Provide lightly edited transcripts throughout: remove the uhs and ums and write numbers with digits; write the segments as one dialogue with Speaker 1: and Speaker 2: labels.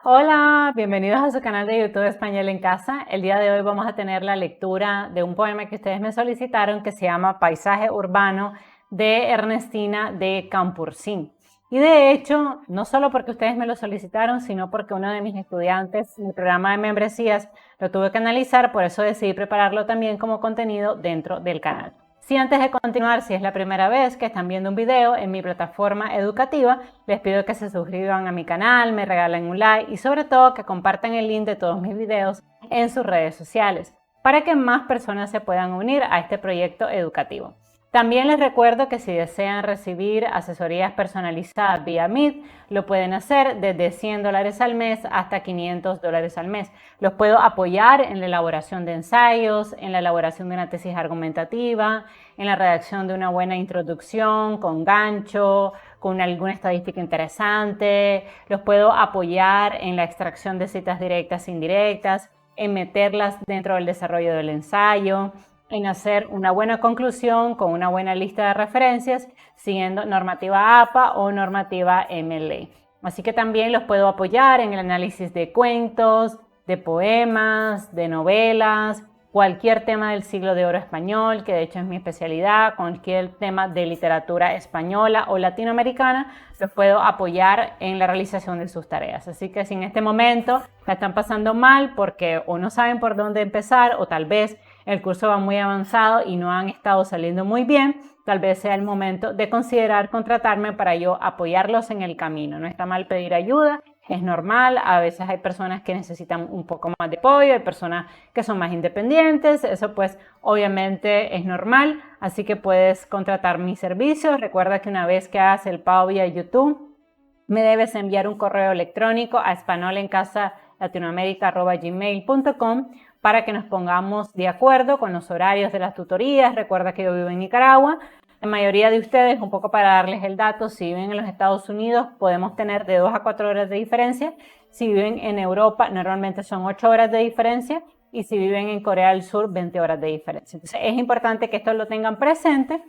Speaker 1: Hola, bienvenidos a su canal de YouTube Español en Casa. El día de hoy vamos a tener la lectura de un poema que ustedes me solicitaron que se llama Paisaje Urbano de Ernestina de Campursín. Y de hecho, no solo porque ustedes me lo solicitaron, sino porque uno de mis estudiantes en el programa de membresías lo tuve que analizar, por eso decidí prepararlo también como contenido dentro del canal. Si antes de continuar, si es la primera vez que están viendo un video en mi plataforma educativa, les pido que se suscriban a mi canal, me regalen un like y sobre todo que compartan el link de todos mis videos en sus redes sociales para que más personas se puedan unir a este proyecto educativo. También les recuerdo que si desean recibir asesorías personalizadas vía Meet, lo pueden hacer desde $100 al mes hasta $500 al mes. Los puedo apoyar en la elaboración de ensayos, en la elaboración de una tesis argumentativa, en la redacción de una buena introducción con gancho, con alguna estadística interesante. Los puedo apoyar en la extracción de citas directas e indirectas, en meterlas dentro del desarrollo del ensayo, en hacer una buena conclusión con una buena lista de referencias siguiendo normativa APA o normativa MLA. Así que también los puedo apoyar en el análisis de cuentos, de poemas, de novelas, cualquier tema del siglo de oro español, que de hecho es mi especialidad, cualquier tema de literatura española o latinoamericana, los puedo apoyar en la realización de sus tareas. Así que si en este momento la están pasando mal porque o no saben por dónde empezar o tal vez el curso va muy avanzado y no han estado saliendo muy bien, tal vez sea el momento de considerar contratarme para yo apoyarlos en el camino. No está mal pedir ayuda, es normal, a veces hay personas que necesitan un poco más de apoyo, hay personas que son más independientes, eso pues obviamente es normal, así que puedes contratar mis servicios. Recuerda que una vez que hagas el pago vía YouTube, me debes enviar un correo electrónico a espanolencasalatinoamerica@gmail.com para que nos pongamos de acuerdo con los horarios de las tutorías. Recuerda que yo vivo en Nicaragua. La mayoría de ustedes, un poco para darles el dato, si viven en los Estados Unidos, podemos tener de 2 a 4 horas de diferencia. Si viven en Europa, normalmente son 8 horas de diferencia. Y si viven en Corea del Sur, 20 horas de diferencia. Entonces, es importante que esto lo tengan presente.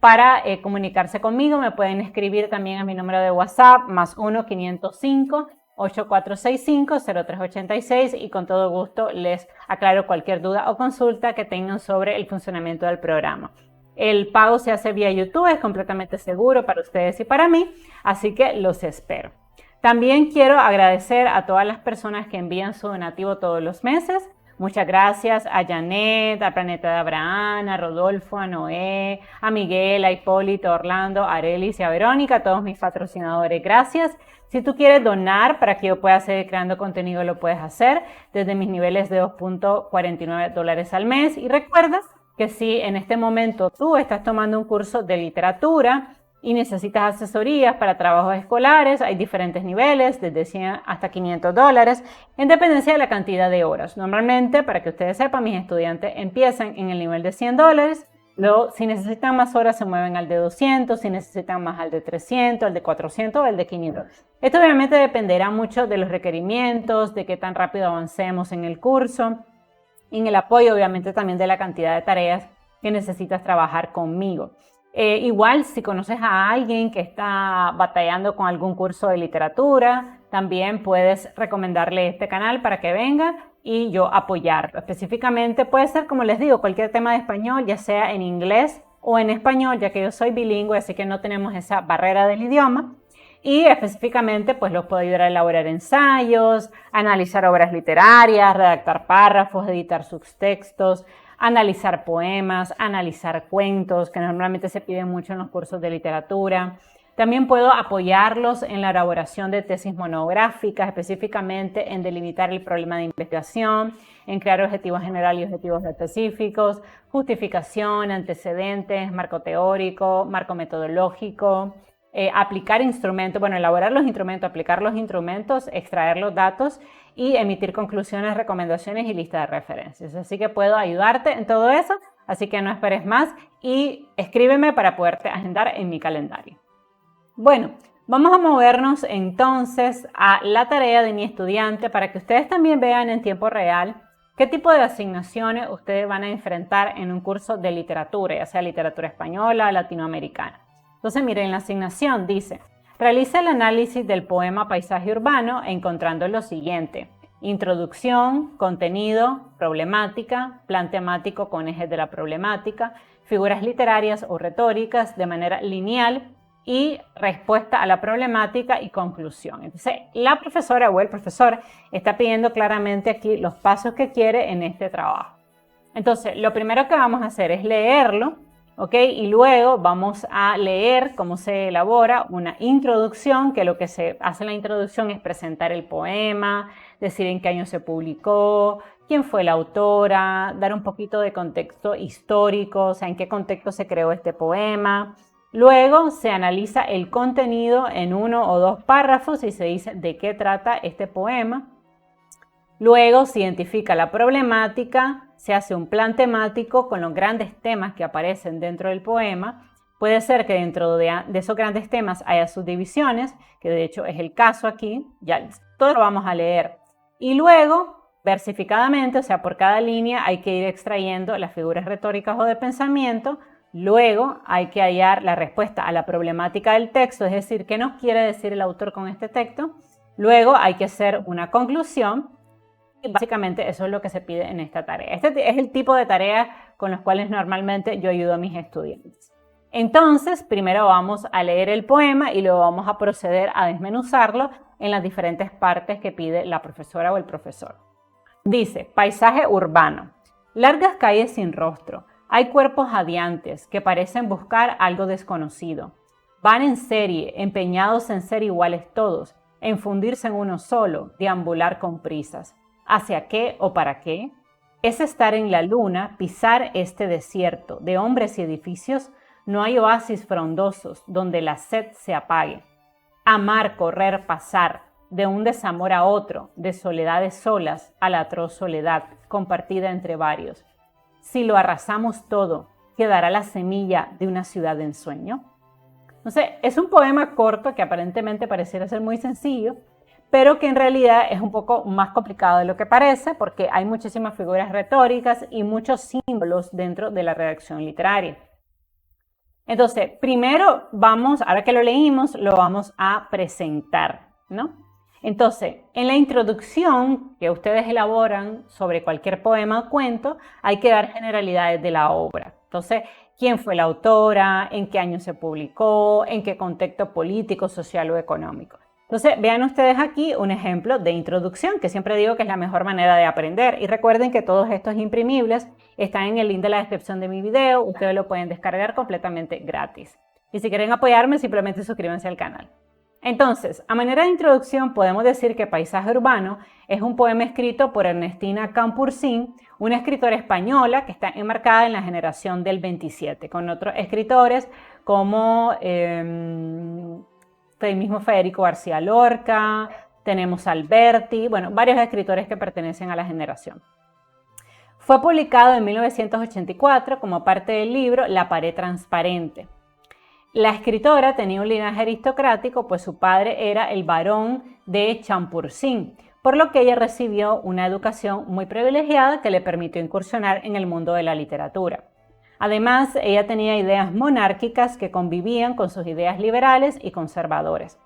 Speaker 1: Para comunicarse conmigo, me pueden escribir también a mi número de WhatsApp, +1 505 8465 0386 y con todo gusto les aclaro cualquier duda o consulta que tengan sobre el funcionamiento del programa. El pago se hace vía YouTube, es completamente seguro para ustedes y para mí, así que los espero. También quiero agradecer a todas las personas que envían su donativo todos los meses. Muchas gracias a Janet, a Planeta de Abraham, a Rodolfo, a Noé, a Miguel, a Hipólito, a Orlando, a Arelis y a Verónica, a todos mis patrocinadores. Gracias. Si tú quieres donar para que yo pueda seguir creando contenido, lo puedes hacer desde mis niveles de $2.49 al mes. Y recuerda que si en este momento tú estás tomando un curso de literatura y necesitas asesorías para trabajos escolares, hay diferentes niveles, desde 100 hasta $500, en dependencia de la cantidad de horas. Normalmente, para que ustedes sepan, mis estudiantes empiezan en el nivel de $100, luego si necesitan más horas se mueven al de 200, si necesitan más al de 300, al de 400 o al de 500. Esto obviamente dependerá mucho de los requerimientos, de qué tan rápido avancemos en el curso, y en el apoyo obviamente también de la cantidad de tareas que necesitas trabajar conmigo. Igual, si conoces a alguien que está batallando con algún curso de literatura, también puedes recomendarle este canal para que venga y yo apoyarlo. Específicamente puede ser, como les digo, cualquier tema de español, ya sea en inglés o en español, ya que yo soy bilingüe, así que no tenemos esa barrera del idioma. Y específicamente, pues los puedo ayudar a elaborar ensayos, analizar obras literarias, redactar párrafos, editar subtextos, analizar poemas, analizar cuentos, que normalmente se piden mucho en los cursos de literatura. También puedo apoyarlos en la elaboración de tesis monográficas, específicamente en delimitar el problema de investigación, en crear objetivos generales y objetivos específicos, justificación, antecedentes, marco teórico, marco metodológico, aplicar instrumentos, bueno, elaborar los instrumentos, aplicar los instrumentos, extraer los datos y emitir conclusiones, recomendaciones y lista de referencias. Así que puedo ayudarte en todo eso, así que no esperes más y escríbeme para poderte agendar en mi calendario. Bueno, vamos a movernos entonces a la tarea de mi estudiante para que ustedes también vean en tiempo real ¿Qué tipo de asignaciones ustedes van a enfrentar en un curso de literatura, ya sea literatura española o latinoamericana? Entonces, miren, la asignación dice, realiza el análisis del poema Paisaje Urbano encontrando lo siguiente: introducción, contenido, problemática, plan temático con ejes de la problemática, figuras literarias o retóricas de manera lineal y respuesta a la problemática y conclusión. Entonces, la profesora o el profesor está pidiendo claramente aquí los pasos que quiere en este trabajo. Entonces, lo primero que vamos a hacer es leerlo, ¿ok? Y luego vamos a leer cómo se elabora una introducción, que lo que se hace en la introducción es presentar el poema, decir en qué año se publicó, quién fue la autora, dar un poquito de contexto histórico, o sea, en qué contexto se creó este poema. Luego se analiza el contenido en 1 o 2 párrafos y se dice de qué trata este poema. Luego se identifica la problemática, se hace un plan temático con los grandes temas que aparecen dentro del poema. Puede ser que dentro de esos grandes temas haya subdivisiones, que de hecho es el caso aquí, ya todo lo vamos a leer. Y luego, versificadamente, o sea, por cada línea hay que ir extrayendo las figuras retóricas o de pensamiento. Luego hay que hallar la respuesta a la problemática del texto, es decir, qué nos quiere decir el autor con este texto. Luego hay que hacer una conclusión y básicamente eso es lo que se pide en esta tarea. Este es el tipo de tareas con los cuales normalmente yo ayudo a mis estudiantes. Entonces, primero vamos a leer el poema y luego vamos a proceder a desmenuzarlo en las diferentes partes que pide la profesora o el profesor. Dice, paisaje urbano. Largas calles sin rostro. Hay cuerpos jadeantes que parecen buscar algo desconocido. Van en serie, empeñados en ser iguales todos, en fundirse en uno solo, deambular con prisas. ¿Hacia qué o para qué? Es estar en la luna, pisar este desierto de hombres y edificios. No hay oasis frondosos donde la sed se apague. Amar, correr, pasar, de un desamor a otro, de soledades solas a la atroz soledad, compartida entre varios. Si lo arrasamos todo, quedará la semilla de una ciudad de ensueño. Entonces, es un poema corto que aparentemente pareciera ser muy sencillo, pero que en realidad es un poco más complicado de lo que parece, porque hay muchísimas figuras retóricas y muchos símbolos dentro de la redacción literaria. Entonces, primero ahora que lo leímos, lo vamos a presentar, ¿no? Entonces, en la introducción que ustedes elaboran sobre cualquier poema o cuento, hay que dar generalidades de la obra. Entonces, ¿quién fue la autora? ¿En qué año se publicó? ¿En qué contexto político, social o económico? Entonces, vean ustedes aquí un ejemplo de introducción, que siempre digo que es la mejor manera de aprender. Y recuerden que todos estos imprimibles están en el link de la descripción de mi video. Ustedes lo pueden descargar completamente gratis. Y si quieren apoyarme, simplemente suscríbanse al canal. Entonces, a manera de introducción, podemos decir que Paisaje Urbano es un poema escrito por Ernestina Campourcin, una escritora española que está enmarcada en la generación del 27, con otros escritores como el mismo Federico García Lorca, tenemos Alberti, bueno, varios escritores que pertenecen a la generación. Fue publicado en 1984 como parte del libro La pared transparente. La escritora tenía un linaje aristocrático, pues su padre era el barón de Champursin, por lo que ella recibió una educación muy privilegiada que le permitió incursionar en el mundo de la literatura. Además, ella tenía ideas monárquicas que convivían con sus ideas liberales y conservadoras.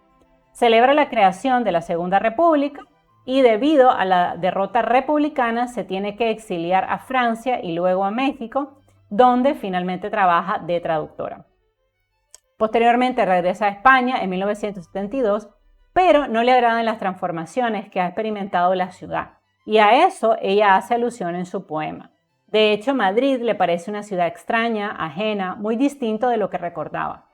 Speaker 1: Celebra la creación de la Segunda República y debido a la derrota republicana se tiene que exiliar a Francia y luego a México, donde finalmente trabaja de traductora. Posteriormente regresa a España en 1972, pero no le agradan las transformaciones que ha experimentado la ciudad, y a eso ella hace alusión en su poema. De hecho, Madrid le parece una ciudad extraña, ajena, muy distinto de lo que recordaba.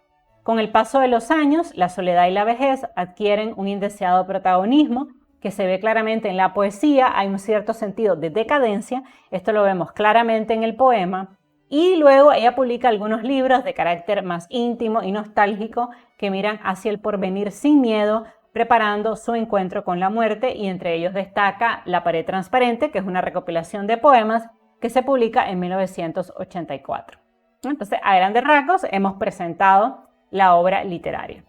Speaker 1: Con el paso de los años, la soledad y la vejez adquieren un indeseado protagonismo que se ve claramente en la poesía. Hay un cierto sentido de decadencia, esto lo vemos claramente en el poema. Y luego ella publica algunos libros de carácter más íntimo y nostálgico que miran hacia el porvenir sin miedo, preparando su encuentro con la muerte, y entre ellos destaca La pared transparente, que es una recopilación de poemas que se publica en 1984. Entonces, a grandes rasgos, hemos presentado la obra literaria.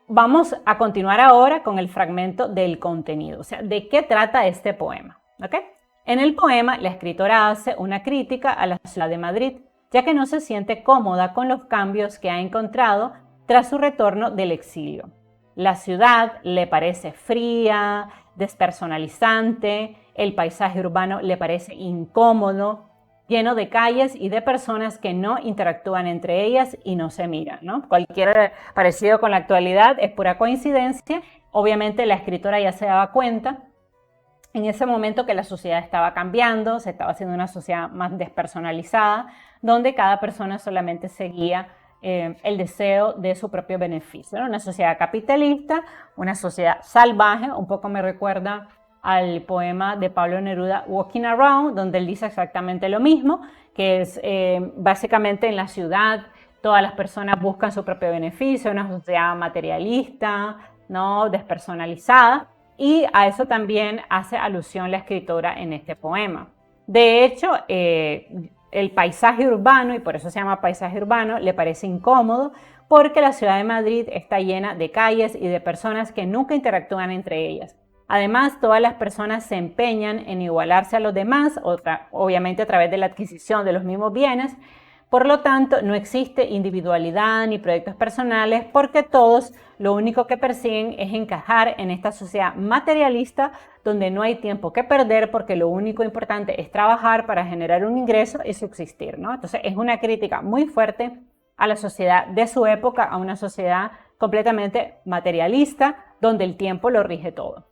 Speaker 1: Vamos a continuar ahora con el fragmento del contenido, o sea, ¿de qué trata este poema? ¿Okay? En el poema, la escritora hace una crítica a la ciudad de Madrid, ya que no se siente cómoda con los cambios que ha encontrado tras su retorno del exilio. La ciudad le parece fría, despersonalizante, el paisaje urbano le parece incómodo, lleno de calles y de personas que no interactúan entre ellas y no se miran, ¿no? Cualquier parecido con la actualidad es pura coincidencia. Obviamente la escritora ya se daba cuenta en ese momento que la sociedad estaba cambiando, se estaba haciendo una sociedad más despersonalizada, donde cada persona solamente seguía el deseo de su propio beneficio, ¿no? Una sociedad capitalista, una sociedad salvaje, un poco me recuerda al poema de Pablo Neruda, Walking Around, donde él dice exactamente lo mismo, que es básicamente en la ciudad todas las personas buscan su propio beneficio, una sociedad materialista, ¿no? Despersonalizada, y a eso también hace alusión la escritora en este poema. De hecho, el paisaje urbano, y por eso se llama paisaje urbano, le parece incómodo porque la ciudad de Madrid está llena de calles y de personas que nunca interactúan entre ellas. Además, todas las personas se empeñan en igualarse a los demás, obviamente a través de la adquisición de los mismos bienes. Por lo tanto, no existe individualidad ni proyectos personales porque todos lo único que persiguen es encajar en esta sociedad materialista donde no hay tiempo que perder porque lo único importante es trabajar para generar un ingreso y subsistir, ¿no? Entonces, es una crítica muy fuerte a la sociedad de su época, a una sociedad completamente materialista donde el tiempo lo rige todo.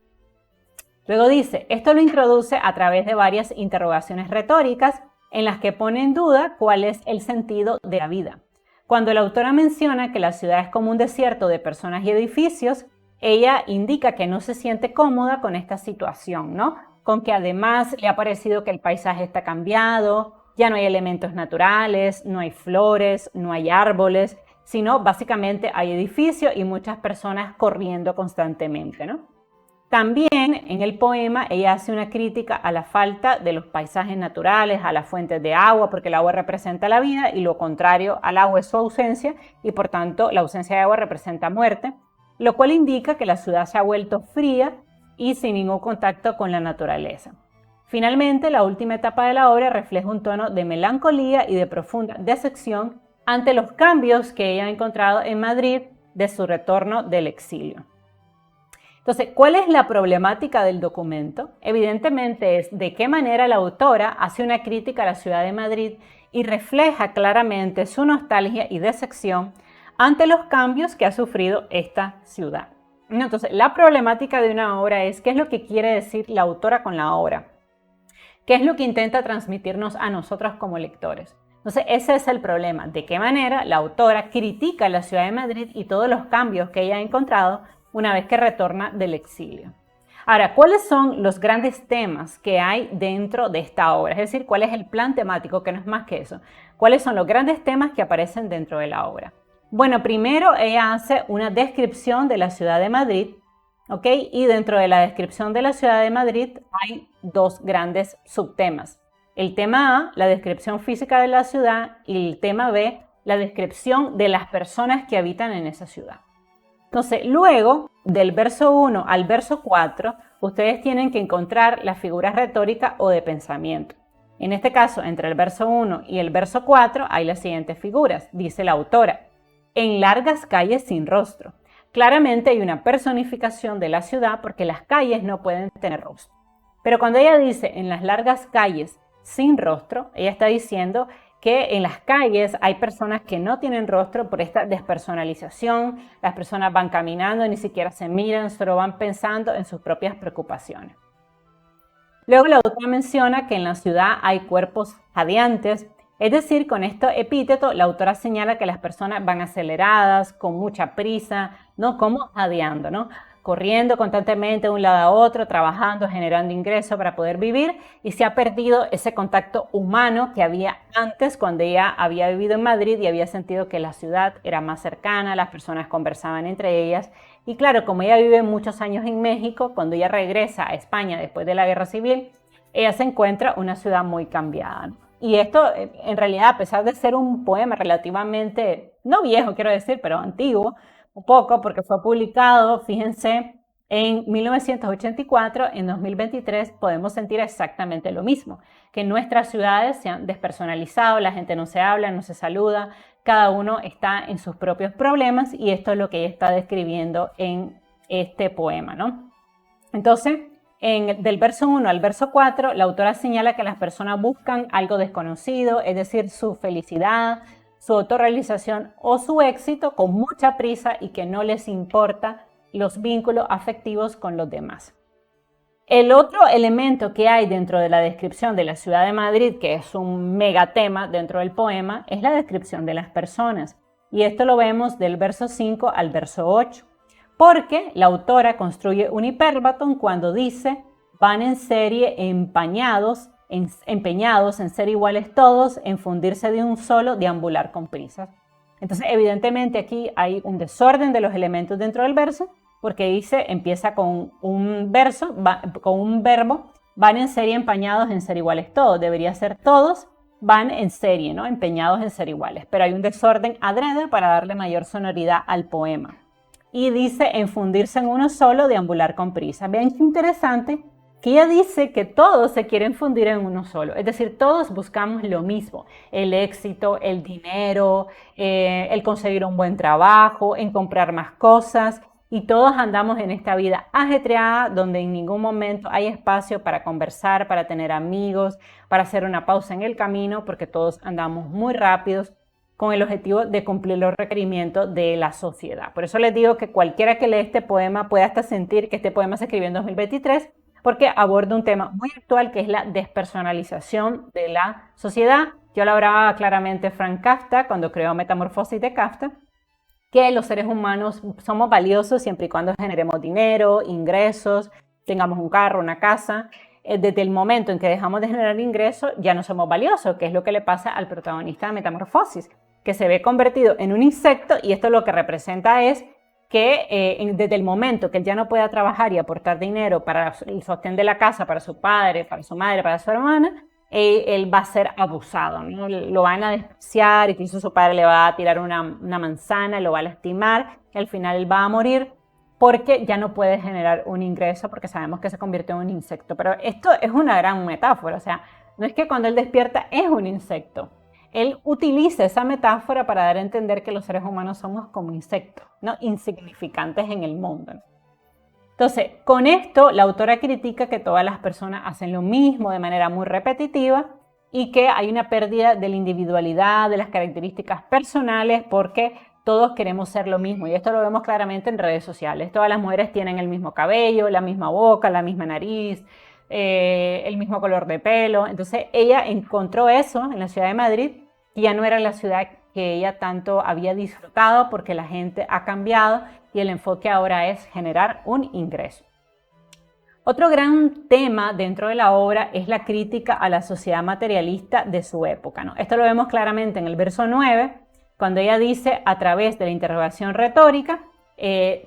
Speaker 1: Luego dice, esto lo introduce a través de varias interrogaciones retóricas en las que pone en duda cuál es el sentido de la vida. Cuando la autora menciona que la ciudad es como un desierto de personas y edificios, ella indica que no se siente cómoda con esta situación, ¿no? Con que además le ha parecido que el paisaje está cambiado, ya no hay elementos naturales, no hay flores, no hay árboles, sino básicamente hay edificios y muchas personas corriendo constantemente, ¿no? También en el poema ella hace una crítica a la falta de los paisajes naturales, a las fuentes de agua, porque el agua representa la vida y lo contrario al agua es su ausencia y por tanto la ausencia de agua representa muerte, lo cual indica que la ciudad se ha vuelto fría y sin ningún contacto con la naturaleza. Finalmente, la última etapa de la obra refleja un tono de melancolía y de profunda decepción ante los cambios que ella ha encontrado en Madrid de su retorno del exilio. Entonces, ¿cuál es la problemática del documento? Evidentemente es de qué manera la autora hace una crítica a la ciudad de Madrid y refleja claramente su nostalgia y decepción ante los cambios que ha sufrido esta ciudad. Entonces, la problemática de una obra es qué es lo que quiere decir la autora con la obra, qué es lo que intenta transmitirnos a nosotros como lectores. Entonces, ese es el problema, de qué manera la autora critica la ciudad de Madrid y todos los cambios que ella ha encontrado una vez que retorna del exilio. Ahora, ¿cuáles son los grandes temas que hay dentro de esta obra? Es decir, ¿cuál es el plan temático? Que no es más que eso. ¿Cuáles son los grandes temas que aparecen dentro de la obra? Bueno, primero ella hace una descripción de la ciudad de Madrid, ¿ok? Y dentro de la descripción de la ciudad de Madrid hay dos grandes subtemas. El tema A, la descripción física de la ciudad, y el tema B, la descripción de las personas que habitan en esa ciudad. Entonces, luego, del verso 1 al verso 4, ustedes tienen que encontrar las figuras retóricas o de pensamiento. En este caso, entre el verso 1 y el verso 4 hay las siguientes figuras. Dice la autora, en largas calles sin rostro. Claramente hay una personificación de la ciudad porque las calles no pueden tener rostro. Pero cuando ella dice en las largas calles sin rostro, ella está diciendo que en las calles hay personas que no tienen rostro por esta despersonalización, las personas van caminando, ni siquiera se miran, solo van pensando en sus propias preocupaciones. Luego la autora menciona que en la ciudad hay cuerpos jadeantes, es decir, con este epíteto la autora señala que las personas van aceleradas, con mucha prisa, ¿no? Como jadeando, ¿no? Corriendo constantemente de un lado a otro, trabajando, generando ingresos para poder vivir y se ha perdido ese contacto humano que había antes cuando ella había vivido en Madrid y había sentido que la ciudad era más cercana, las personas conversaban entre ellas y claro, como ella vive muchos años en México, cuando ella regresa a España después de la Guerra Civil, ella se encuentra una ciudad muy cambiada, ¿no? Y esto en realidad, a pesar de ser un poema relativamente, no viejo quiero decir, pero antiguo, un poco, porque fue publicado, fíjense, En 1984, en 2023, podemos sentir exactamente lo mismo, que nuestras ciudades se han despersonalizado, la gente no se habla, no se saluda, cada uno está en sus propios problemas y esto es lo que ella está describiendo en este poema, ¿no? Entonces, del verso 1 al verso 4, la autora señala que las personas buscan algo desconocido, es decir, su felicidad, su autorrealización o su éxito con mucha prisa y que no les importa los vínculos afectivos con los demás. El otro elemento que hay dentro de la descripción de la ciudad de Madrid, que es un megatema dentro del poema, es la descripción de las personas. Y esto lo vemos del verso 5 al verso 8. Porque la autora construye un hipérbaton cuando dice, van en serie empeñados en ser iguales todos, en fundirse de un solo, deambular con prisas. Entonces, evidentemente aquí hay un desorden de los elementos dentro del verso, porque dice, empieza con un verso, con un verbo, van en serie empeñados en ser iguales todos. Debería ser todos van en serie, ¿no? Empeñados en ser iguales. Pero hay un desorden adrede para darle mayor sonoridad al poema. Y dice, en fundirse en uno solo, deambular con prisa. Vean qué interesante que ella dice que todos se quieren fundir en uno solo. Es decir, todos buscamos lo mismo. El éxito, el dinero, el conseguir un buen trabajo, en comprar más cosas. Y todos andamos en esta vida ajetreada donde en ningún momento hay espacio para conversar, para tener amigos, para hacer una pausa en el camino, porque todos andamos muy rápidos con el objetivo de cumplir los requerimientos de la sociedad. Por eso les digo que cualquiera que lee este poema puede hasta sentir que este poema se escribió en 2023, porque aborda un tema muy actual que es la despersonalización de la sociedad. Yo lo hablaba claramente Frank Kafka cuando creó Metamorfosis de Kafka, que los seres humanos somos valiosos siempre y cuando generemos dinero, ingresos, tengamos un carro, una casa. Desde el momento en que dejamos de generar ingresos, ya no somos valiosos, que es lo que le pasa al protagonista de Metamorfosis, que se ve convertido en un insecto, y esto lo que representa es que desde el momento que él ya no pueda trabajar y aportar dinero para el sostén de la casa, para su padre, para su madre, para su hermana, él va a ser abusado, ¿no? Lo van a despreciar, incluso su padre le va a tirar una manzana, lo va a lastimar, y al final él va a morir porque ya no puede generar un ingreso porque sabemos que se convirtió en un insecto. Pero esto es una gran metáfora, o sea, no es que cuando él despierta es un insecto. Él utiliza esa metáfora para dar a entender que los seres humanos somos como insectos, ¿no? Insignificantes en el mundo. Entonces, con esto, la autora critica que todas las personas hacen lo mismo de manera muy repetitiva y que hay una pérdida de la individualidad, de las características personales, porque todos queremos ser lo mismo. Y esto lo vemos claramente en redes sociales. Todas las mujeres tienen el mismo cabello, la misma boca, la misma nariz, el mismo color de pelo. Entonces, ella encontró eso en la ciudad de Madrid, y ya no era la ciudad que ella tanto había disfrutado porque la gente ha cambiado y el enfoque ahora es generar un ingreso. Otro gran tema dentro de la obra es la crítica a la sociedad materialista de su época, ¿no? Esto lo vemos claramente en el verso 9, cuando ella dice, a través de la interrogación retórica,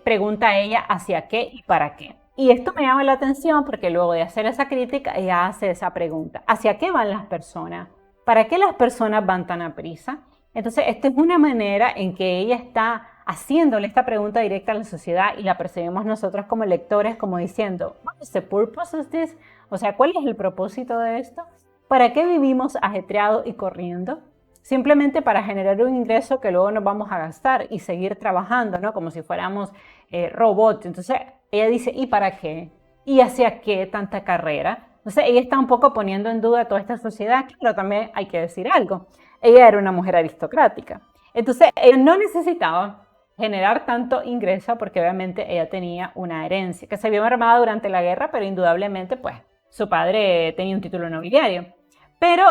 Speaker 1: pregunta a ella hacia qué y para qué. Y esto me llama la atención porque luego de hacer esa crítica, ella hace esa pregunta, ¿hacia qué van las personas? ¿Para qué las personas van tan a prisa? Entonces, esta es una manera en que ella está haciéndole esta pregunta directa a la sociedad y la percibimos nosotros como lectores como diciendo, what is the purpose of this? O sea, ¿cuál es el propósito de esto? ¿Para qué vivimos ajetreados y corriendo? Simplemente para generar un ingreso que luego nos vamos a gastar y seguir trabajando, ¿no? Como si fuéramos robots. Entonces, ella dice, ¿y para qué? ¿Y hacia qué tanta carrera? Entonces, ella está un poco poniendo en duda toda esta sociedad, pero también hay que decir algo. Ella era una mujer aristocrática. Entonces, ella no necesitaba generar tanto ingreso porque obviamente ella tenía una herencia que se vio armada durante la guerra, pero indudablemente, pues, su padre tenía un título nobiliario. Pero,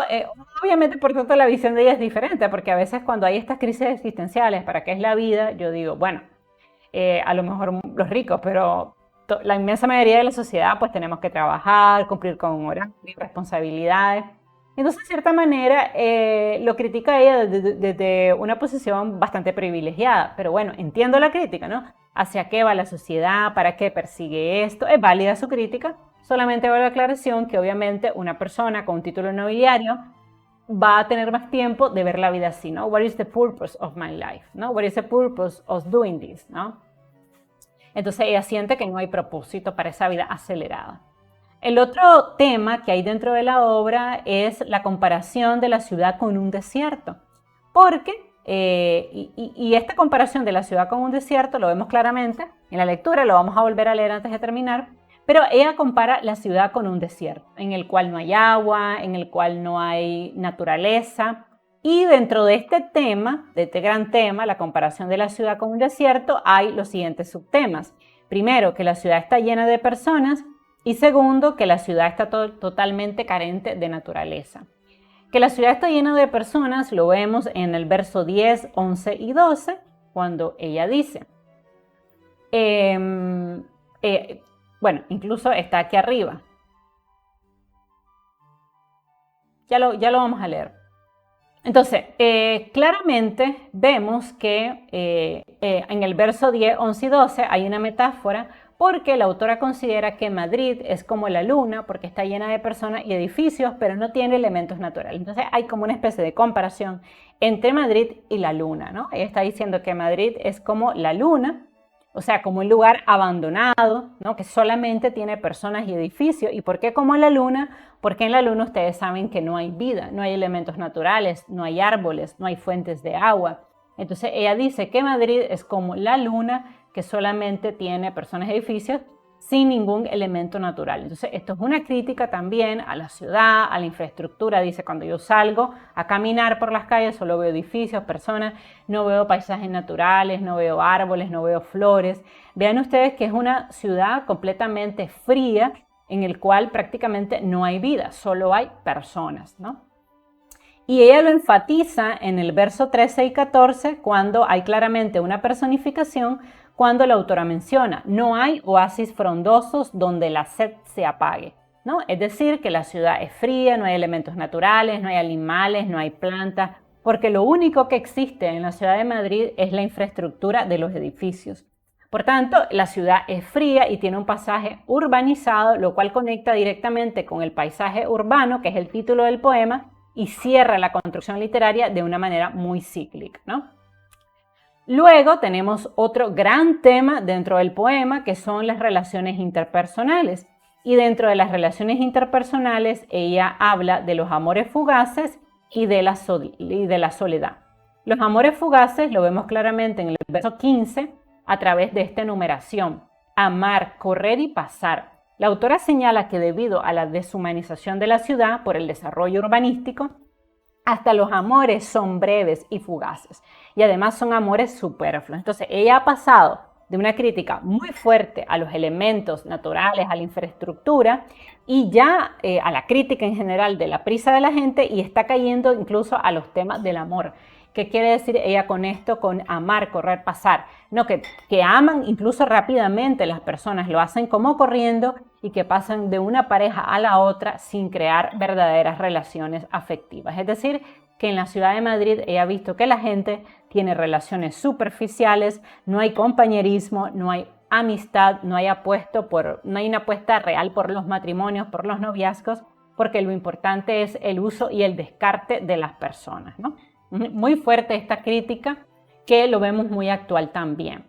Speaker 1: obviamente, por tanto, la visión de ella es diferente, porque a veces cuando hay estas crisis existenciales, ¿para qué es la vida? Yo digo, bueno, a lo mejor los ricos, pero la inmensa mayoría de la sociedad pues tenemos que trabajar, cumplir con horarios, responsabilidades. Entonces, de cierta manera, lo critica ella desde una posición bastante privilegiada. Pero bueno, entiendo la crítica, ¿no? ¿Hacia qué va la sociedad? ¿Para qué persigue esto? Es válida su crítica. Solamente hago la aclaración que obviamente una persona con un título nobiliario va a tener más tiempo de ver la vida así, ¿no? What is the purpose of my life? ¿No? What is the purpose of doing this? ¿No? Entonces ella siente que no hay propósito para esa vida acelerada. El otro tema que hay dentro de la obra es la comparación de la ciudad con un desierto, porque, y esta comparación de la ciudad con un desierto lo vemos claramente en la lectura, lo vamos a volver a leer antes de terminar, pero ella compara la ciudad con un desierto, en el cual no hay agua, en el cual no hay naturaleza. Y dentro de este tema, de este gran tema, la comparación de la ciudad con un desierto, hay los siguientes subtemas. Primero, que la ciudad está llena de personas, y segundo, que la ciudad está totalmente carente de naturaleza. Que la ciudad está llena de personas lo vemos en el verso 10, 11 y 12, cuando ella dice, bueno, incluso está aquí arriba. Ya lo vamos a leer. Entonces, claramente vemos que en el verso 10, 11 y 12 hay una metáfora porque la autora considera que Madrid es como la luna porque está llena de personas y edificios, pero no tiene elementos naturales. Entonces hay como una especie de comparación entre Madrid y la luna, ¿no? Ella está diciendo que Madrid es como la luna, o sea, como un lugar abandonado, ¿no? Que solamente tiene personas y edificios. ¿Y por qué como la luna? Porque en la luna ustedes saben que no hay vida, no hay elementos naturales, no hay árboles, no hay fuentes de agua. Entonces ella dice que Madrid es como la luna, que solamente tiene personas y edificios sin ningún elemento natural. Entonces esto es una crítica también a la ciudad, a la infraestructura. Dice, cuando yo salgo a caminar por las calles solo veo edificios, personas, no veo paisajes naturales, no veo árboles, no veo flores. Vean ustedes que es una ciudad completamente fría en el cual prácticamente no hay vida, solo hay personas, ¿no? Y ella lo enfatiza en el verso 13 y 14 cuando hay claramente una personificación, cuando la autora menciona, no hay oasis frondosos donde la sed se apague, ¿no? Es decir, que la ciudad es fría, no hay elementos naturales, no hay animales, no hay plantas, porque lo único que existe en la ciudad de Madrid es la infraestructura de los edificios. Por tanto, la ciudad es fría y tiene un paisaje urbanizado, lo cual conecta directamente con el paisaje urbano, que es el título del poema, y cierra la construcción literaria de una manera muy cíclica, ¿no? Luego tenemos otro gran tema dentro del poema, que son las relaciones interpersonales. Y dentro de las relaciones interpersonales, ella habla de los amores fugaces y de la soledad. Los amores fugaces lo vemos claramente en el verso 15 a través de esta enumeración: amar, correr y pasar. La autora señala que debido a la deshumanización de la ciudad por el desarrollo urbanístico, hasta los amores son breves y fugaces y además son amores superfluos. Entonces ella ha pasado de una crítica muy fuerte a los elementos naturales, a la infraestructura y ya a la crítica en general de la prisa de la gente, y está cayendo incluso a los temas del amor. ¿Qué quiere decir ella con esto, con amar, correr, pasar? No, que aman incluso rápidamente las personas, lo hacen como corriendo y que pasan de una pareja a la otra sin crear verdaderas relaciones afectivas. Es decir, que en la ciudad de Madrid ella ha visto que la gente tiene relaciones superficiales, no hay compañerismo, no hay amistad, no hay una apuesta real por los matrimonios, por los noviazgos, porque lo importante es el uso y el descarte de las personas, ¿no? Muy fuerte esta crítica, que lo vemos muy actual también.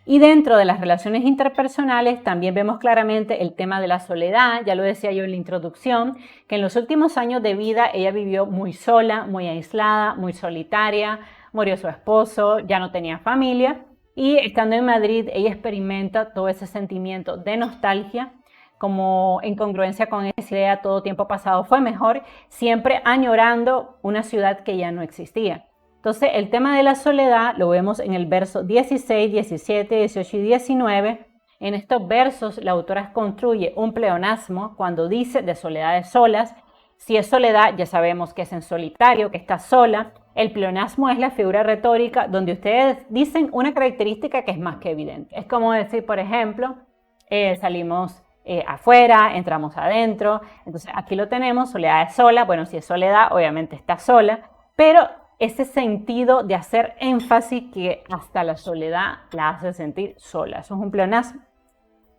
Speaker 1: Y dentro de las relaciones interpersonales también vemos claramente el tema de la soledad. Ya lo decía yo en la introducción, que en los últimos años de vida ella vivió muy sola, muy aislada, muy solitaria. Murió su esposo, ya no tenía familia, y estando en Madrid ella experimenta todo ese sentimiento de nostalgia, como en congruencia con esa idea, todo tiempo pasado fue mejor, siempre añorando una ciudad que ya no existía. Entonces el tema de la soledad lo vemos en el verso 16, 17, 18 y 19. En estos versos la autora construye un pleonasmo cuando dice de soledades solas. Si es soledad, ya sabemos que es en solitario, que está sola. El pleonasmo es la figura retórica donde ustedes dicen una característica que es más que evidente. Es como decir, por ejemplo, salimos afuera, entramos adentro. Entonces aquí lo tenemos, soledad es sola. Bueno, si es soledad, obviamente está sola, pero ese sentido de hacer énfasis que hasta la soledad la hace sentir sola. Eso es un pleonasmo.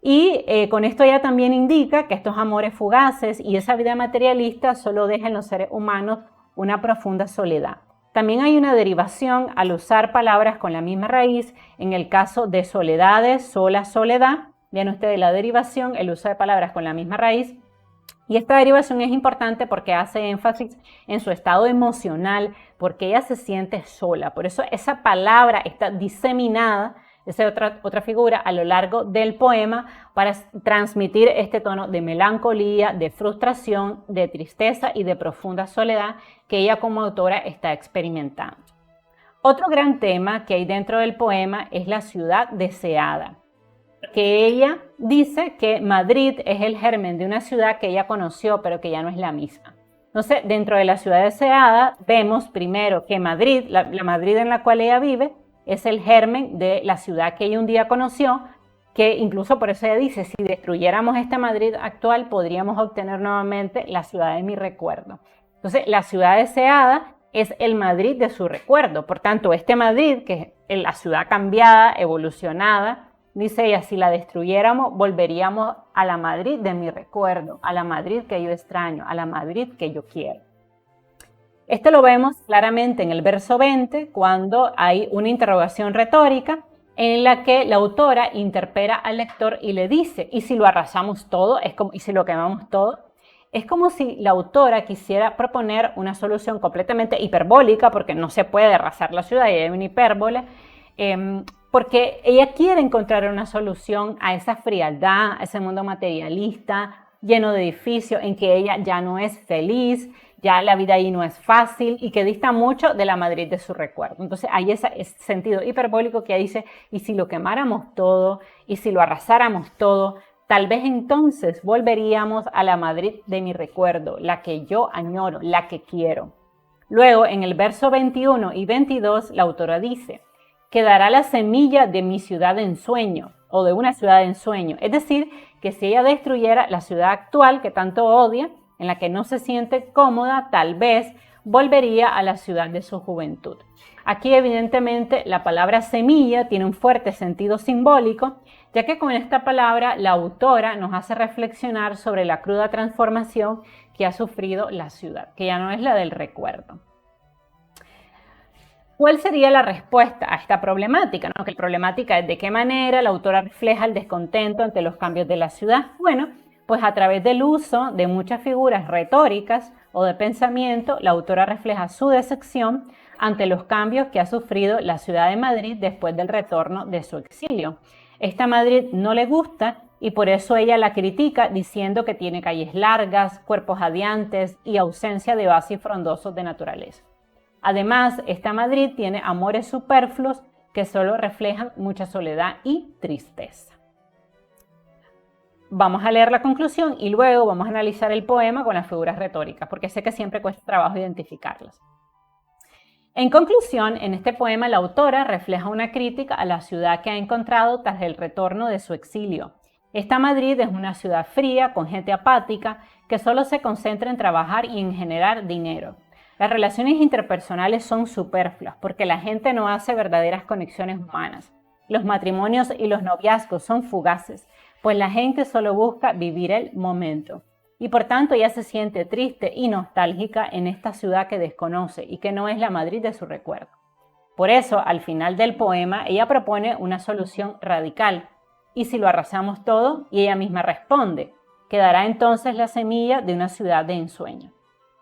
Speaker 1: Y con esto ella también indica que estos amores fugaces y esa vida materialista solo dejan en los seres humanos una profunda soledad. También hay una derivación al usar palabras con la misma raíz. En el caso de soledades, sola, soledad, vean ustedes la derivación, el uso de palabras con la misma raíz. Y esta derivación es importante porque hace énfasis en su estado emocional, porque ella se siente sola. Por eso esa palabra está diseminada, esa es otra figura, a lo largo del poema para transmitir este tono de melancolía, de frustración, de tristeza y de profunda soledad que ella como autora está experimentando. Otro gran tema que hay dentro del poema es la ciudad deseada, que ella dice que Madrid es el germen de una ciudad que ella conoció pero que ya no es la misma. Entonces, dentro de la ciudad deseada vemos primero que Madrid, la Madrid en la cual ella vive, es el germen de la ciudad que ella un día conoció, que incluso por eso ella dice, si destruyéramos esta Madrid actual podríamos obtener nuevamente la ciudad de mi recuerdo. Entonces, la ciudad deseada es el Madrid de su recuerdo. Por tanto, este Madrid, que es la ciudad cambiada, evolucionada, dice ella, si la destruyéramos, volveríamos a la Madrid de mi recuerdo, a la Madrid que yo extraño, a la Madrid que yo quiero. Esto lo vemos claramente en el verso 20, cuando hay una interrogación retórica en la que la autora interpela al lector y le dice, ¿y si lo arrasamos todo? ¿Y si lo quemamos todo? Es como si la autora quisiera proponer una solución completamente hiperbólica, porque no se puede arrasar la ciudad, y hay una hipérbole, porque ella quiere encontrar una solución a esa frialdad, a ese mundo materialista, lleno de edificios, en que ella ya no es feliz, ya la vida ahí no es fácil y que dista mucho de la Madrid de su recuerdo. Entonces hay ese sentido hiperbólico que dice, ¿y si lo quemáramos todo? ¿Y si lo arrasáramos todo? Tal vez entonces volveríamos a la Madrid de mi recuerdo, la que yo añoro, la que quiero. Luego, en el verso 21 y 22, la autora dice, quedará la semilla de mi ciudad de ensueño o de una ciudad de ensueño. Es decir, que si ella destruyera la ciudad actual que tanto odia, en la que no se siente cómoda, tal vez volvería a la ciudad de su juventud. Aquí evidentemente la palabra semilla tiene un fuerte sentido simbólico, ya que con esta palabra la autora nos hace reflexionar sobre la cruda transformación que ha sufrido la ciudad, que ya no es la del recuerdo. ¿Cuál sería la respuesta a esta problemática? ¿No? Que la problemática es de qué manera la autora refleja el descontento ante los cambios de la ciudad. Bueno, pues a través del uso de muchas figuras retóricas o de pensamiento, la autora refleja su decepción ante los cambios que ha sufrido la ciudad de Madrid después del retorno de su exilio. Esta Madrid no le gusta y por eso ella la critica diciendo que tiene calles largas, cuerpos jadeantes y ausencia de oasis frondosos de naturaleza. Además, esta Madrid tiene amores superfluos que solo reflejan mucha soledad y tristeza. Vamos a leer la conclusión y luego vamos a analizar el poema con las figuras retóricas, porque sé que siempre cuesta trabajo identificarlas. En conclusión, en este poema la autora refleja una crítica a la ciudad que ha encontrado tras el retorno de su exilio. Esta Madrid es una ciudad fría, con gente apática, que solo se concentra en trabajar y en generar dinero. Las relaciones interpersonales son superfluas porque la gente no hace verdaderas conexiones humanas. Los matrimonios y los noviazgos son fugaces, pues la gente solo busca vivir el momento. Y por tanto ella se siente triste y nostálgica en esta ciudad que desconoce y que no es la Madrid de su recuerdo. Por eso, al final del poema, ella propone una solución radical. ¿Y si lo arrasamos todo? Y ella misma responde, quedará entonces la semilla de una ciudad de ensueño.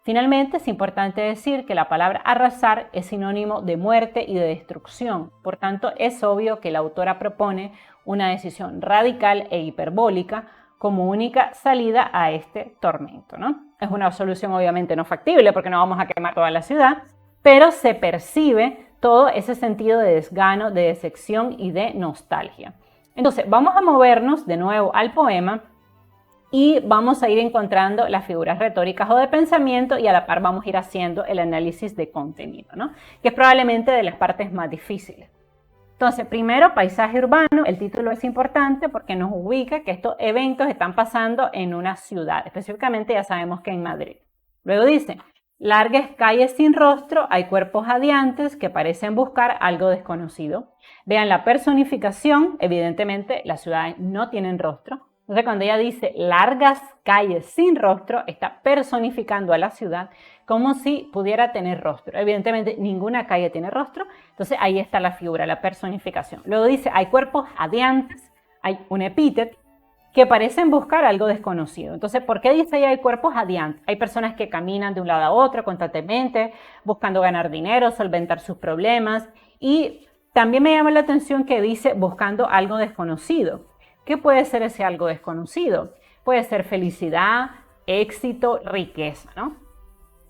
Speaker 1: Finalmente, es importante decir que la palabra arrasar es sinónimo de muerte y de destrucción. Por tanto, es obvio que la autora propone una decisión radical e hiperbólica como única salida a este tormento, ¿no? Es una solución obviamente no factible porque no vamos a quemar toda la ciudad, pero se percibe todo ese sentido de desgano, de decepción y de nostalgia. Entonces, vamos a movernos de nuevo al poema y vamos a ir encontrando las figuras retóricas o de pensamiento y a la par vamos a ir haciendo el análisis de contenido, ¿no? Que es probablemente de las partes más difíciles. Entonces, primero, paisaje urbano. El título es importante porque nos ubica que estos eventos están pasando en una ciudad, específicamente ya sabemos que en Madrid. Luego dice, largas calles sin rostro, hay cuerpos jadeantes que parecen buscar algo desconocido. Vean la personificación, evidentemente las ciudades no tienen rostro. Entonces, cuando ella dice largas calles sin rostro, está personificando a la ciudad como si pudiera tener rostro. Evidentemente, ninguna calle tiene rostro, entonces ahí está la figura, la personificación. Luego dice, hay cuerpos adiantes, hay un epíteto, que parecen buscar algo desconocido. Entonces, ¿por qué dice ahí hay cuerpos adiantes? Hay personas que caminan de un lado a otro constantemente, buscando ganar dinero, solventar sus problemas, y también me llama la atención que dice buscando algo desconocido. ¿Qué puede ser ese algo desconocido? Puede ser felicidad, éxito, riqueza, ¿no?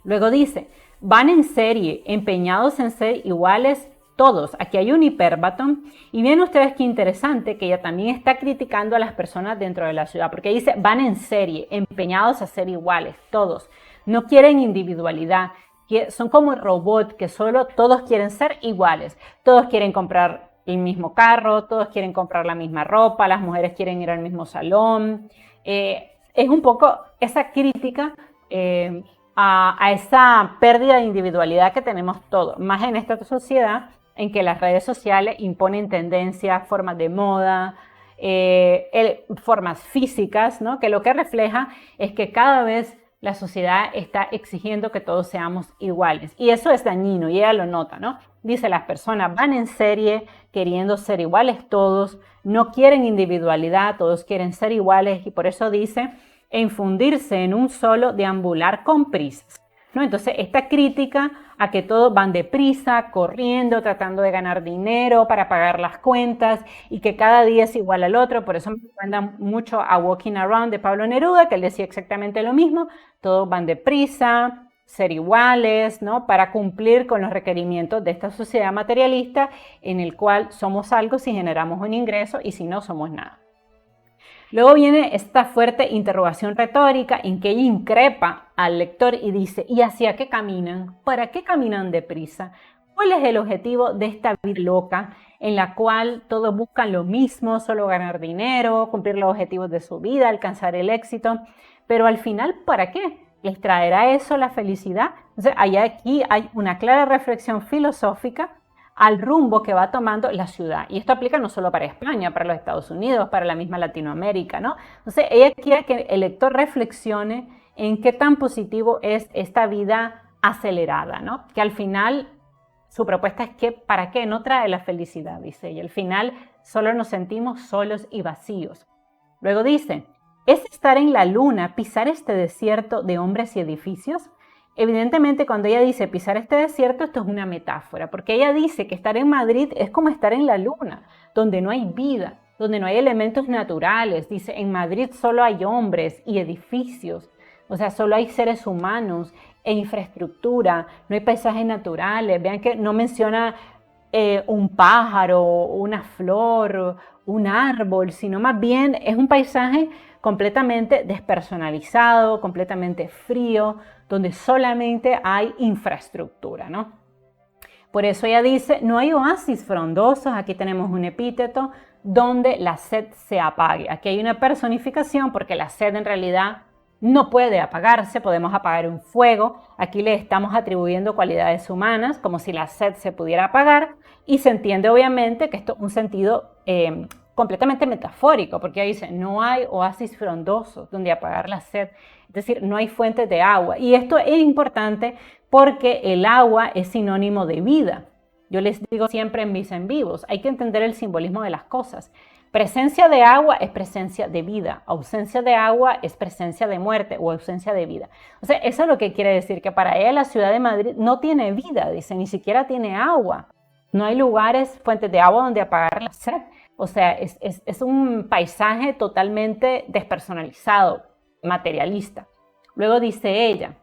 Speaker 1: Luego dice, van en serie, empeñados en ser iguales todos. Aquí hay un hipérbaton y ven ustedes qué interesante que ella también está criticando a las personas dentro de la ciudad, porque dice, van en serie, empeñados a ser iguales, todos. No quieren individualidad, son como el robot que solo todos quieren ser iguales. Todos quieren comprar el mismo carro, todos quieren comprar la misma ropa, las mujeres quieren ir al mismo salón. Es un poco esa crítica a esa pérdida de individualidad que tenemos todos, más en esta sociedad en que las redes sociales imponen tendencias, formas de moda, formas físicas, ¿no? Que lo que refleja es que cada vez la sociedad está exigiendo que todos seamos iguales. Y eso es dañino, y ella lo nota, ¿no? Dice, las personas van en serie queriendo ser iguales todos, no quieren individualidad, todos quieren ser iguales, y por eso dice, infundirse en un solo deambular con prisas, ¿no? Entonces, esta crítica a que todos van deprisa, corriendo, tratando de ganar dinero para pagar las cuentas y que cada día es igual al otro. Por eso me recuerda mucho a Walking Around de Pablo Neruda, que él decía exactamente lo mismo. Todos van deprisa, ser iguales, ¿no? Para cumplir con los requerimientos de esta sociedad materialista en el cual somos algo si generamos un ingreso y si no somos nada. Luego viene esta fuerte interrogación retórica en que ella increpa al lector y dice, ¿y hacia qué caminan? ¿Para qué caminan deprisa? ¿Cuál es el objetivo de esta vida loca en la cual todos buscan lo mismo, solo ganar dinero, cumplir los objetivos de su vida, alcanzar el éxito? Pero al final, ¿para qué? ¿Les traerá eso la felicidad? Entonces, aquí hay una clara reflexión filosófica al rumbo que va tomando la ciudad. Y esto aplica no solo para España, para los Estados Unidos, para la misma Latinoamérica, ¿no? Entonces, ella quiere que el lector reflexione en qué tan positivo es esta vida acelerada, ¿no? Que al final, su propuesta es que, ¿para qué? No trae la felicidad, dice ella. Al final, solo nos sentimos solos y vacíos. Luego dice, ¿es estar en la luna pisar este desierto de hombres y edificios? Evidentemente, cuando ella dice pisar este desierto, esto es una metáfora, porque ella dice que estar en Madrid es como estar en la luna, donde no hay vida, donde no hay elementos naturales. Dice, en Madrid solo hay hombres y edificios, o sea, solo hay seres humanos e infraestructura, no hay paisajes naturales. Vean que no menciona un pájaro, una flor, un árbol, sino más bien es un paisaje completamente despersonalizado, completamente frío, donde solamente hay infraestructura, ¿no? Por eso ella dice, no hay oasis frondosos, aquí tenemos un epíteto, donde la sed se apague. Aquí hay una personificación porque la sed en realidad no puede apagarse, podemos apagar un fuego. Aquí le estamos atribuyendo cualidades humanas, como si la sed se pudiera apagar, y se entiende obviamente que esto es un sentido completamente metafórico, porque ella dice, no hay oasis frondosos donde apagar la sed, es decir, no hay fuentes de agua. Y esto es importante porque el agua es sinónimo de vida. Yo les digo siempre en mis en vivos, hay que entender el simbolismo de las cosas. Presencia de agua es presencia de vida, ausencia de agua es presencia de muerte o ausencia de vida. O sea, eso es lo que quiere decir, que para ella la ciudad de Madrid no tiene vida, dice, ni siquiera tiene agua. No hay lugares, fuentes de agua donde apagar la sed. O sea, es un paisaje totalmente despersonalizado, materialista. Luego dice ella,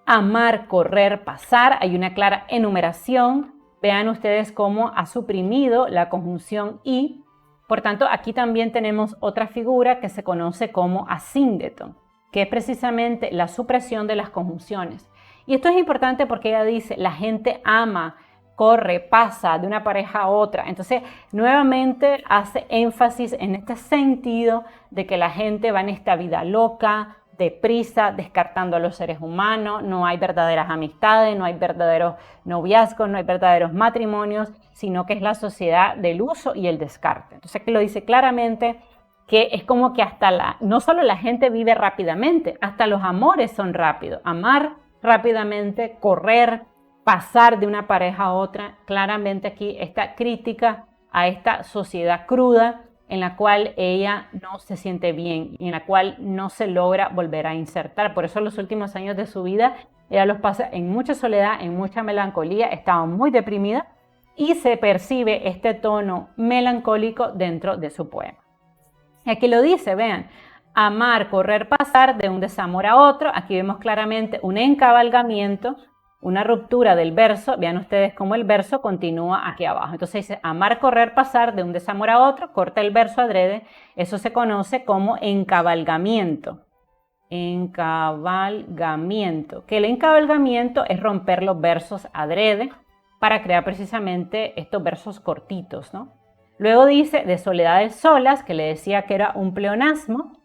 Speaker 1: amar, correr, pasar, hay una clara enumeración. Vean ustedes cómo ha suprimido la conjunción y. Por tanto, aquí también tenemos otra figura que se conoce como asíndeto, que es precisamente la supresión de las conjunciones. Y esto es importante porque ella dice, la gente ama, corre, pasa de una pareja a otra. Entonces, nuevamente hace énfasis en este sentido de que la gente va en esta vida loca, deprisa, descartando a los seres humanos, no hay verdaderas amistades, no hay verdaderos noviazgos, no hay verdaderos matrimonios, sino que es la sociedad del uso y el descarte. Entonces, aquí lo dice claramente que es como que no solo la gente vive rápidamente, hasta los amores son rápidos. Amar rápidamente, correr, pasar de una pareja a otra. Claramente aquí esta crítica a esta sociedad cruda en la cual ella no se siente bien y en la cual no se logra volver a insertar. Por eso los últimos años de su vida ella los pasa en mucha soledad, en mucha melancolía, estaba muy deprimida y se percibe este tono melancólico dentro de su poema. Aquí lo dice, vean, amar, correr, pasar de un desamor a otro. Aquí vemos claramente un encabalgamiento, una ruptura del verso. Vean ustedes cómo el verso continúa aquí abajo. Entonces dice, amar, correr, pasar de un desamor a otro, corta el verso adrede. Eso se conoce como encabalgamiento. Encabalgamiento. Que el encabalgamiento es romper los versos adrede para crear precisamente estos versos cortitos, ¿no? Luego dice de soledades solas, que le decía que era un pleonasmo,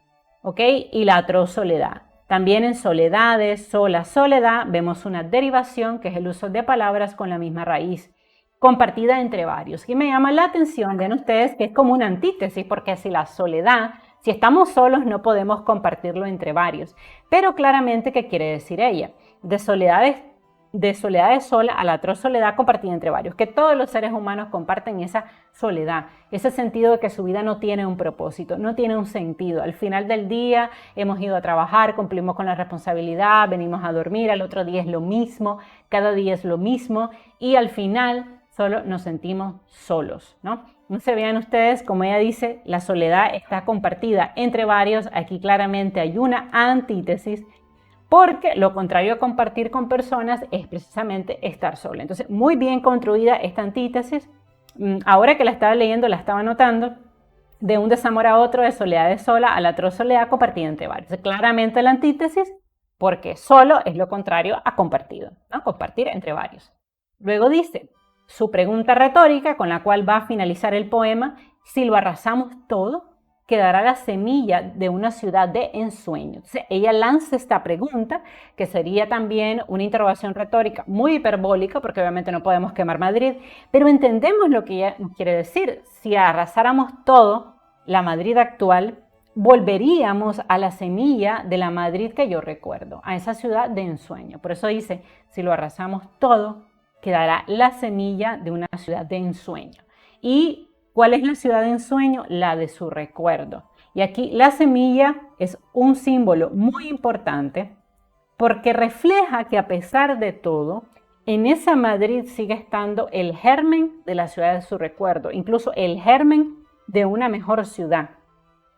Speaker 1: ¿ok? Y la atroz soledad. También en soledades, sola, soledad, vemos una derivación, que es el uso de palabras con la misma raíz, compartida entre varios. Y me llama la atención, ven ustedes, que es como una antítesis, porque si la soledad, si estamos solos, no podemos compartirlo entre varios. Pero claramente, ¿qué quiere decir ella? De soledades sola a la atroz soledad compartida entre varios, que todos los seres humanos comparten esa soledad, ese sentido de que su vida no tiene un propósito, no tiene un sentido. Al final del día hemos ido a trabajar, cumplimos con la responsabilidad, venimos a dormir, al otro día es lo mismo, cada día es lo mismo y al final solo nos sentimos solos, ¿no? No se vean ustedes, como ella dice, la soledad está compartida entre varios. Aquí claramente hay una antítesis, porque lo contrario a compartir con personas es precisamente estar sola. Entonces, muy bien construida esta antítesis. Ahora que la estaba leyendo, la estaba notando, de un desamor a otro, de soledad de sola a la atroz soledad compartida entre varios. Entonces, claramente la antítesis, porque solo es lo contrario a compartido, ¿no? Compartir entre varios. Luego dice, su pregunta retórica con la cual va a finalizar el poema, si lo arrasamos todo, quedará la semilla de una ciudad de ensueño. Entonces, ella lanza esta pregunta, que sería también una interrogación retórica muy hiperbólica, porque obviamente no podemos quemar Madrid, pero entendemos lo que ella nos quiere decir. Si arrasáramos todo, la Madrid actual, volveríamos a la semilla de la Madrid que yo recuerdo, a esa ciudad de ensueño. Por eso dice, si lo arrasamos todo, quedará la semilla de una ciudad de ensueño. Y ¿cuál es la ciudad de ensueño? La de su recuerdo. Y aquí la semilla es un símbolo muy importante porque refleja que a pesar de todo, en esa Madrid sigue estando el germen de la ciudad de su recuerdo, incluso el germen de una mejor ciudad.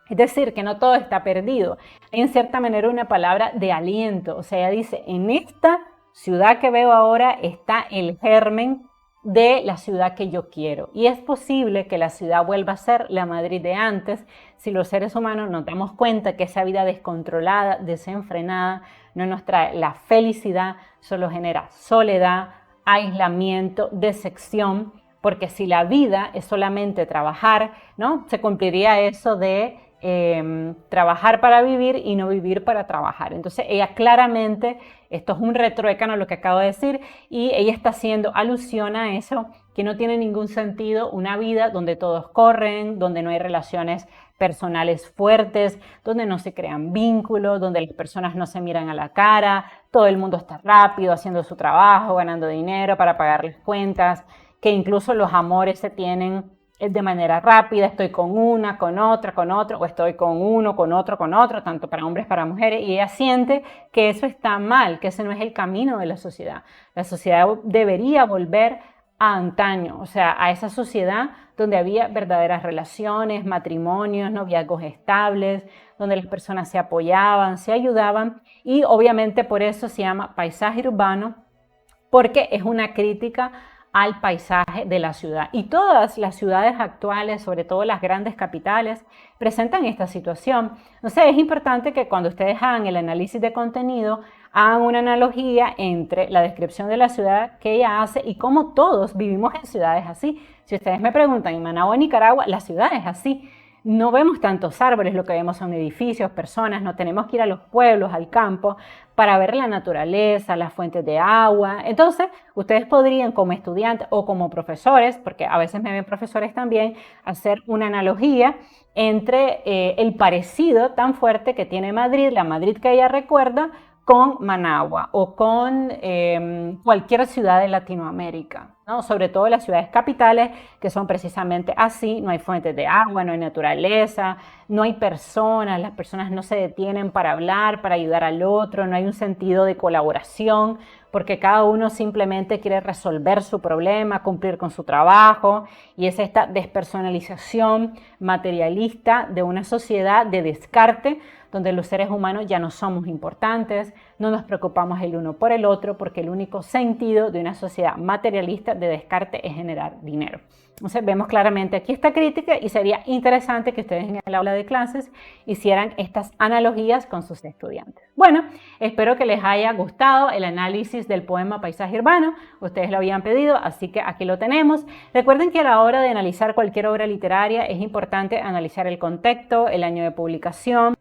Speaker 1: Es decir, que no todo está perdido. Hay en cierta manera una palabra de aliento. O sea, ella dice, en esta ciudad que veo ahora está el germen de la ciudad que yo quiero. Y es posible que la ciudad vuelva a ser la Madrid de antes si los seres humanos nos damos cuenta que esa vida descontrolada, desenfrenada, no nos trae la felicidad, solo genera soledad, aislamiento, decepción, porque si la vida es solamente trabajar, ¿no? Se cumpliría eso de trabajar para vivir y no vivir para trabajar. Entonces ella claramente, esto es un retruécano lo que acabo de decir, y ella está haciendo alusión a eso, que no tiene ningún sentido una vida donde todos corren, donde no hay relaciones personales fuertes, donde no se crean vínculos, donde las personas no se miran a la cara, todo el mundo está rápido haciendo su trabajo, ganando dinero para pagar las cuentas, que incluso los amores se tienen de manera rápida, estoy con una, con otra, con otro, o estoy con uno, con otro, tanto para hombres, para mujeres, y ella siente que eso está mal, que ese no es el camino de la sociedad. La sociedad debería volver a antaño, o sea, a esa sociedad donde había verdaderas relaciones, matrimonios, noviazgos estables, donde las personas se apoyaban, se ayudaban, y obviamente por eso se llama paisaje urbano, porque es una crítica al paisaje de la ciudad. Y todas las ciudades actuales, sobre todo las grandes capitales, presentan esta situación. Entonces es importante que cuando ustedes hagan el análisis de contenido, hagan una analogía entre la descripción de la ciudad que ella hace y cómo todos vivimos en ciudades así. Si ustedes me preguntan, en Managua, Nicaragua, la ciudad es así. No vemos tantos árboles, lo que vemos son edificios, personas, no tenemos que ir a los pueblos, al campo, para ver la naturaleza, las fuentes de agua. Entonces, ustedes podrían como estudiantes o como profesores, porque a veces me ven profesores también, hacer una analogía entre el parecido tan fuerte que tiene Madrid, la Madrid que ella recuerda, con Managua o con cualquier ciudad de Latinoamérica, ¿no? Sobre todo las ciudades capitales, que son precisamente así: no hay fuentes de agua, no hay naturaleza, no hay personas, las personas no se detienen para hablar, para ayudar al otro, no hay un sentido de colaboración, porque cada uno simplemente quiere resolver su problema, cumplir con su trabajo, y es esta despersonalización materialista de una sociedad de descarte, donde los seres humanos ya no somos importantes, no nos preocupamos el uno por el otro, porque el único sentido de una sociedad materialista de descarte es generar dinero. Entonces vemos claramente aquí esta crítica, y sería interesante que ustedes en el aula de clases hicieran estas analogías con sus estudiantes. Bueno, espero que les haya gustado el análisis del poema Paisaje Urbano. Ustedes lo habían pedido, así que aquí lo tenemos. Recuerden que a la hora de analizar cualquier obra literaria es importante analizar el contexto, el año de publicación,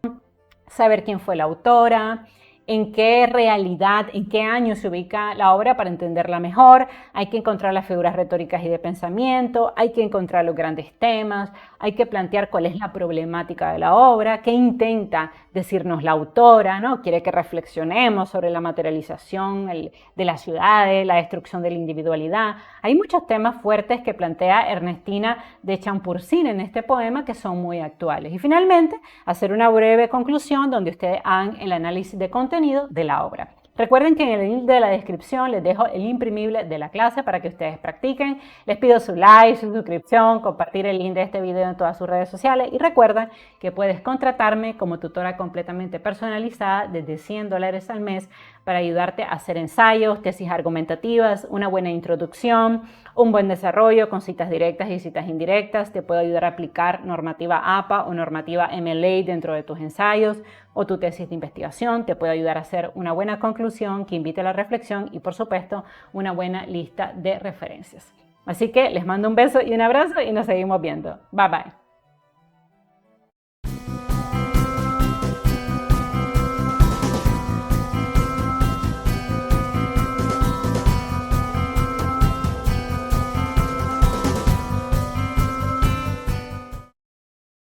Speaker 1: saber quién fue la autora, en qué realidad, en qué año se ubica la obra para entenderla mejor. Hay que encontrar las figuras retóricas y de pensamiento, hay que encontrar los grandes temas, hay que plantear cuál es la problemática de la obra, qué intenta decirnos la autora, ¿no? Quiere que reflexionemos sobre la materialización de las ciudades, la destrucción de la individualidad. Hay muchos temas fuertes que plantea Ernestina de Champursin en este poema que son muy actuales. Y finalmente, hacer una breve conclusión donde ustedes hagan el análisis de contenido de la obra. Recuerden que en el link de la descripción les dejo el imprimible de la clase para que ustedes practiquen. Les pido su like, su suscripción, compartir el link de este video en todas sus redes sociales, y recuerda que puedes contratarme como tutora completamente personalizada desde $100 al mes para ayudarte a hacer ensayos, tesis argumentativas, una buena introducción, un buen desarrollo con citas directas y citas indirectas. Te puedo ayudar a aplicar normativa APA o normativa MLA dentro de tus ensayos o tu tesis de investigación. Te puedo ayudar a hacer una buena conclusión que invite a la reflexión y, por supuesto, una buena lista de referencias. Así que les mando un beso y un abrazo, y nos seguimos viendo. Bye bye.